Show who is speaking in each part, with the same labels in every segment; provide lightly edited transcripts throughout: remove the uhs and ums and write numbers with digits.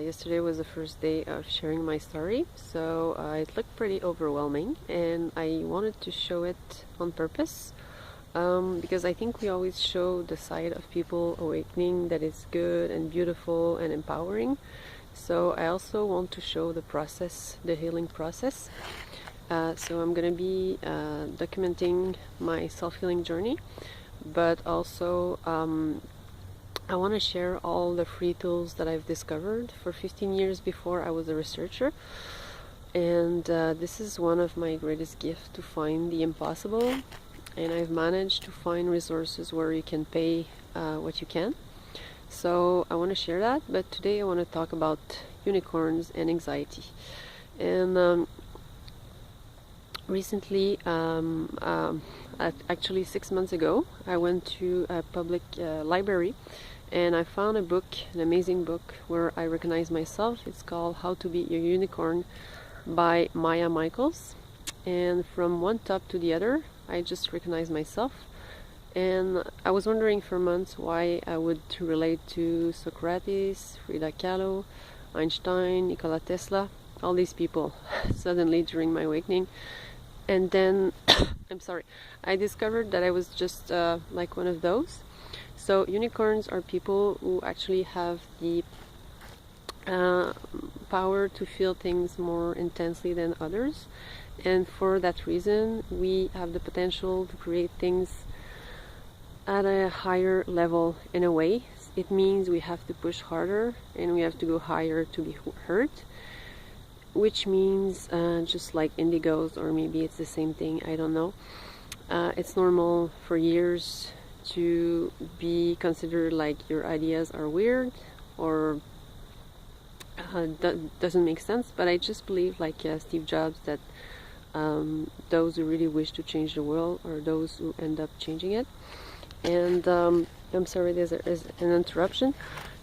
Speaker 1: Yesterday was the first day of sharing my story, so it looked pretty overwhelming, and I wanted to show it on purpose because I think we always show the side of people awakening that is good and beautiful and empowering. So I also want to show the process, the healing process. So I'm gonna be documenting my self-healing journey, but also I want to share all the free tools that I've discovered. For 15 years before, I was a researcher, and this is one of my greatest gifts, to find the impossible. And I've managed to find resources where you can pay what you can. So I want to share that, but today I want to talk about unicorns and anxiety. And recently, actually 6 months ago, I went to a public library, and I found a book, an amazing book, where I recognize myself. It's called How to Be Your Unicorn by Maya Michaels. And from one top to the other, I just recognize myself. And I was wondering for months why I would relate to Socrates, Frida Kahlo, Einstein, Nikola Tesla, all these people suddenly during my awakening. And then, I discovered that I was just like one of those. So unicorns are people who actually have the power to feel things more intensely than others. And for that reason, we have the potential to create things at a higher level in a way. It means we have to push harder and we have to go higher to be heard. Which means just like indigos, or maybe it's the same thing, I don't know. It's normal for years to be considered like your ideas are weird or doesn't make sense, but I just believe, like Steve Jobs, that those who really wish to change the world are those who end up changing it. And I'm sorry, there's an interruption.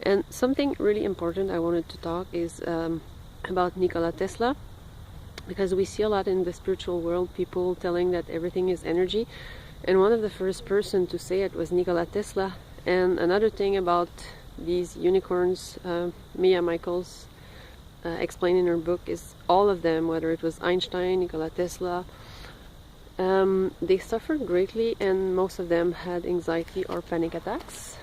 Speaker 1: And something really important I wanted to talk is about Nikola Tesla, because we see a lot in the spiritual world people telling that everything is energy, and one of the first person to say it was Nikola Tesla. And another thing about these unicorns, Maya Michaels explained in her book, is all of them, whether it was Einstein, Nikola Tesla, they suffered greatly, and most of them had anxiety or panic attacks.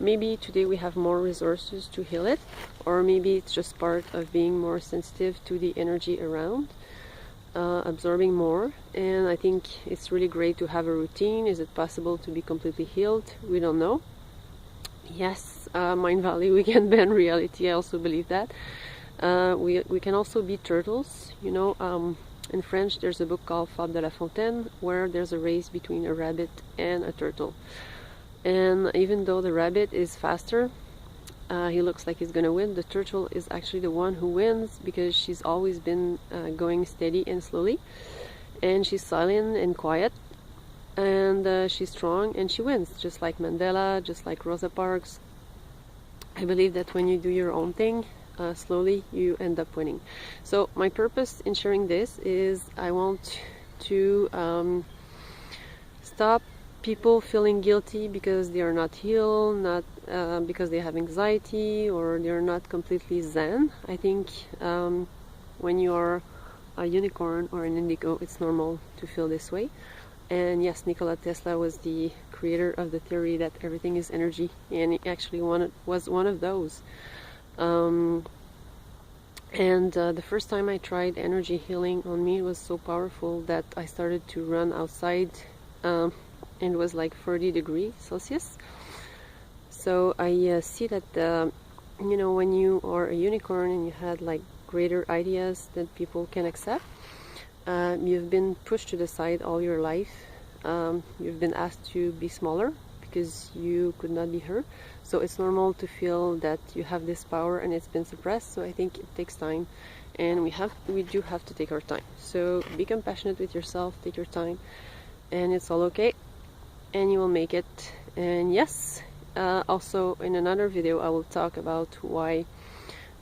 Speaker 1: Maybe today we have more resources to heal it, or maybe it's just part of being more sensitive to the energy around, absorbing more. And I think it's really great to have a routine. Is it possible to be completely healed? We don't know. Yes, Mind Valley, we can bend reality. I also believe that. We can also be turtles, you know. In French, there's a book called Fable de la Fontaine, where there's a race between a rabbit and a turtle. And even though the rabbit is faster, he looks like he's gonna win, the turtle is actually the one who wins, because she's always been going steady and slowly, and she's silent and quiet, and she's strong, and she wins, just like Mandela, just like Rosa Parks. I believe that when you do your own thing, slowly, you end up winning. So my purpose in sharing this is I want to stop people feeling guilty because they are not healed, not because they have anxiety, or they're not completely zen. I think when you are a unicorn or an indigo, it's normal to feel this way. And yes, Nikola Tesla was the creator of the theory that everything is energy, and he actually was one of those. The first time I tried energy healing on me, it was so powerful that I started to run outside, and it was like 40 degrees Celsius. So I see that you know, when you are a unicorn and you had like greater ideas that people can accept, you've been pushed to the side all your life. You've been asked to be smaller because you could not be heard. So it's normal to feel that you have this power and it's been suppressed. So I think it takes time, and we do have to take our time. So be compassionate with yourself, take your time, and it's all okay, and you will make it. And yes, also in another video I will talk about why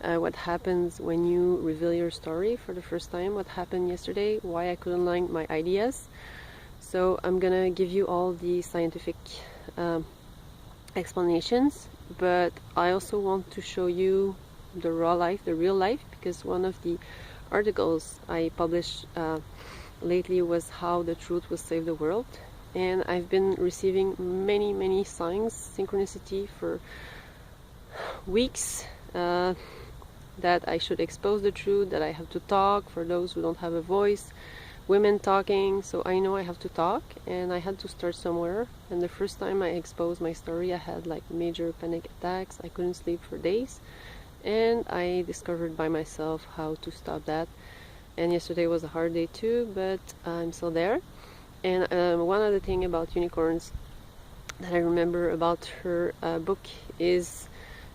Speaker 1: what happens when you reveal your story for the first time, what happened yesterday, why I couldn't line my ideas. So I'm gonna give you all the scientific explanations, but I also want to show you the raw life, the real life, because one of the articles I published lately was how the truth will save the world. And I've been receiving many signs, synchronicity, for weeks, that I should expose the truth, that I have to talk for those who don't have a voice, women talking. So I know I have to talk, and I had to start somewhere. And the first time I exposed my story, I had like major panic attacks. I couldn't sleep for days, and I discovered by myself how to stop that. And yesterday was a hard day too, but I'm still there. And one other thing about unicorns that I remember about her book is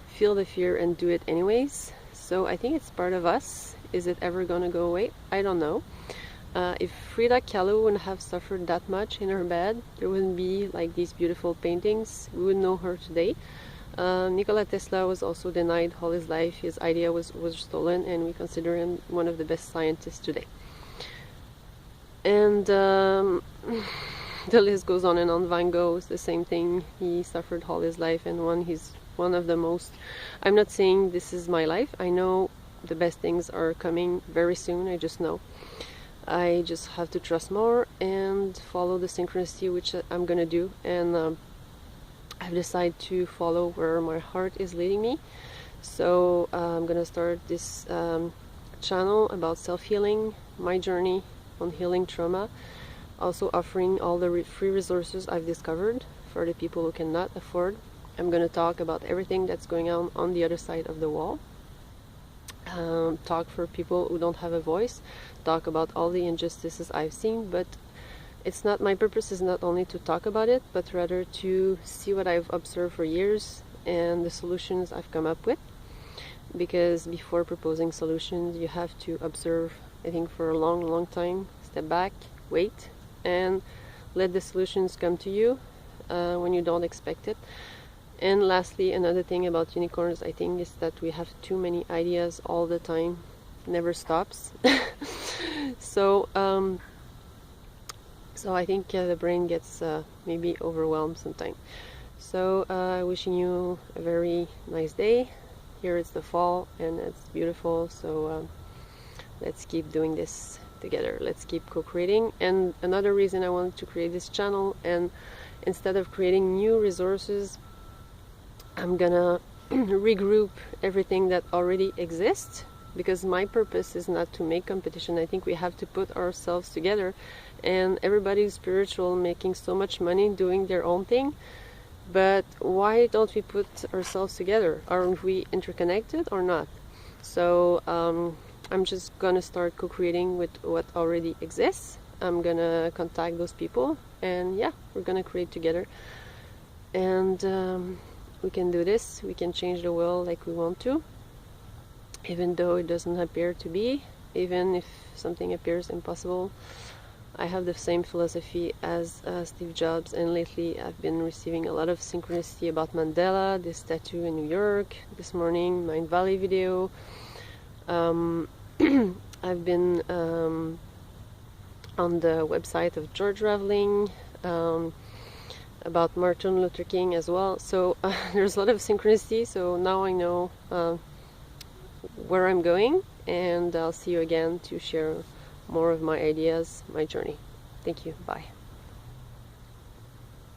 Speaker 1: feel the fear and do it anyways. So I think it's part of us. Is it ever gonna go away? I don't know. If Frida Kahlo wouldn't have suffered that much in her bed, there wouldn't be like these beautiful paintings. We wouldn't know her today. Nikola Tesla was also denied all his life. His idea was stolen, and we consider him one of the best scientists today. And the list goes on and on. Van Gogh is the same thing. He suffered all his life, and he's one of the most... I'm not saying this is my life. I know the best things are coming very soon. I just know. I just have to trust more and follow the synchronicity, which I'm gonna do. And I've decided to follow where my heart is leading me. So I'm gonna start this channel about self-healing, my journey on healing trauma, also offering all the free resources I've discovered for the people who cannot afford. I'm going to talk about everything that's going on the other side of the wall. Talk for people who don't have a voice. Talk about all the injustices I've seen, but it's not, my purpose is not only to talk about it, but rather to see what I've observed for years and the solutions I've come up with. Because before proposing solutions, you have to observe, I think, for a long time, step back, wait, and let the solutions come to you when you don't expect it. And lastly, another thing about unicorns, I think, is that we have too many ideas all the time. Never stops. So I think the brain gets maybe overwhelmed sometimes. So wishing you a very nice day. Here it's the fall and it's beautiful. So let's keep doing this together. Let's keep co-creating. And another reason I wanted to create this channel, and instead of creating new resources, I'm gonna regroup everything that already exists, because my purpose is not to make competition. I think we have to put ourselves together, and everybody's spiritual, making so much money doing their own thing, but why don't we put ourselves together? Aren't we interconnected or not? So I'm just gonna start co-creating with what already exists. I'm gonna contact those people, and yeah, we're gonna create together. And we can do this. We can change the world like we want to, even though it doesn't appear to be. Even if something appears impossible, I have the same philosophy as Steve Jobs, and lately I've been receiving a lot of synchronicity about Mandela, this statue in New York, this morning, Mind Valley video. I've been on the website of George Raveling, about Martin Luther King as well. So there's a lot of synchronicity. So now I know where I'm going, and I'll see you again to share more of my ideas, my journey. Thank you. Bye.